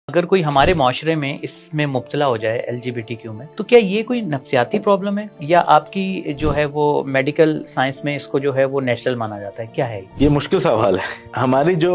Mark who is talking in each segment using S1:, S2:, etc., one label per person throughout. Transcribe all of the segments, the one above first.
S1: اگر کوئی ہمارے معاشرے میں اس میں مبتلا ہو جائے LGBTQ میں، تو کیا یہ کوئی نفسیاتی پرابلم ہے یا آپ کی جو ہے وہ میڈیکل سائنس میں اس کو جو ہے وہ نیچرل مانا جاتا ہے؟ کیا ہے
S2: یہ مشکل سوال ہے ہماری جو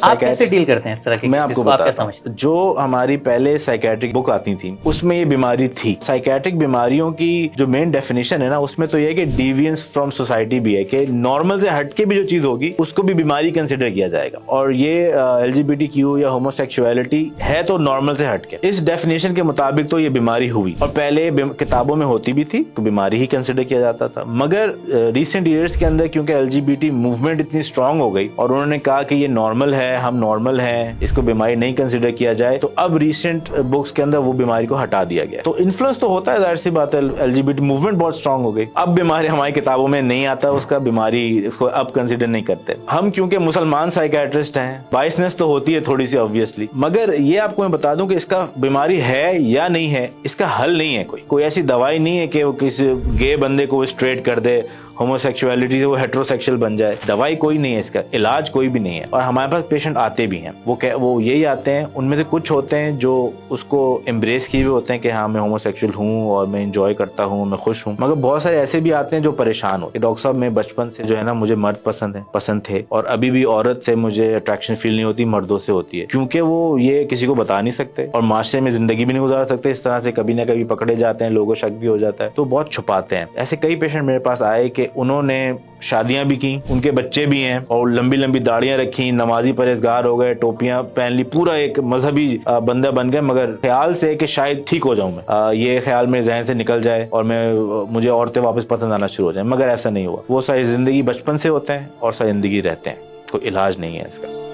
S1: آپ کیسے ڈیل کرتے ہیں اس طرح کے؟
S2: میں آپ کو بتاتا ہوں، جو ہماری پہلے سائیکیٹرک بک آتی تھی اس میں یہ بیماری تھی۔ سائیکیٹرک بیماریوں کی جو مین ڈیفینیشن ہے نا، اس میں تو یہ ہے کہ ڈیوینس فرام سوسائٹی بھی ہے، کہ نارمل سے ہٹ کے بھی جو چیز ہوگی اس کو بھی بیماری کنسیڈر کیا جائے گا، اور یہ LGBTQ یا ہوموسیکشوالٹی ہے تو نارمل سے ہٹ کے۔ اس ڈیفینیشن کے مطابق تو یہ بیماری ہوئی، اور پہلے کتابوں میں ہوتی بھی تھی تو بیماری ہی کنسیڈر کیا جاتا تھا، مگر ریسنٹ ایئرز کے اندر کیونکہ LGBT موومنٹ اتنی اسٹرانگ ہو گئی اور انہوں نے کہا کہ یہ نارمل ہے، ہم نارمل ہیں، اس کو بیماری نہیں کنسیڈر کیا جائے، تو اب ریسنٹ بکس کے اندر وہ بیماری کو ہٹا دیا گیا۔ تو انفلوئنس تو ہوتا ہے، ظاہر سی بات ہے، LGBT موومنٹ بہت اسٹرانگ ہو گئی، اب بیماری ہماری کتابوں میں نہیں آتا اس کا، بیماری اس کو اب کنسیڈر نہیں کرتے۔ ہم کیونکہ مسلمان سائیکیٹرسٹ ہیں، بائسنس تو ہوتی ہے تھوڑی سی آبویسلی، مگر یہ آپ کو میں بتا دوں کہ اس کا بیماری ہے یا نہیں ہے، اس کا حل نہیں ہے، کوئی ایسی دوائی نہیں ہے کہ وہ کسی گے بندے کو اسٹریٹ کر دے، ہوموسیکشوالٹی سے وہ ہیٹروسیکشل بن جائے، دوائی کوئی نہیں ہے، اس کا علاج کوئی بھی نہیں ہے۔ اور ہمارے پاس پیشنٹ آتے بھی ہیں، وہ یہی آتے ہیں، ان میں سے کچھ ہوتے ہیں جو اس کو امبریس کیے ہوئے ہوتے ہیں کہ ہاں میں ہوموسیکشل ہوں اور میں انجوائے کرتا ہوں، میں خوش ہوں، مگر بہت سارے ایسے بھی آتے ہیں جو پریشان ہو کہ ڈاکٹر صاحب میں بچپن سے جو ہے نا مجھے مرد پسند تھے، اور ابھی بھی عورت سے مجھے اٹریکشن فیل نہیں ہوتی، مردوں سے ہوتی ہے، کیونکہ وہ یہ کسی کو بتا نہیں سکتے اور معاشرے میں زندگی بھی نہیں گزار سکتے اس طرح سے، کبھی نہ کبھی پکڑے جاتے ہیں، لوگوں شک بھی ہو جاتا ہے، تو بہت چھپاتے ہیں۔ ایسے کئی پیشنٹ میرے پاس آئے کہ انہوں نے شادیاں بھی کی، ان کے بچے بھی ہیں، اور لمبی لمبی داڑیاں رکھی، نمازی پرہیزگار ہو گئے، ٹوپیاں پہن لی، پورا ایک مذہبی بندہ بن گئے، مگر خیال سے کہ شاید ٹھیک ہو جاؤں میں، یہ خیال میرے ذہن سے نکل جائے اور مجھے عورتیں واپس پسند آنا شروع ہو جائیں، مگر ایسا نہیں ہوا۔ وہ ساری زندگی بچپن سے ہوتے ہیں اور ساری زندگی رہتے ہیں، کوئی علاج نہیں ہے اس کا۔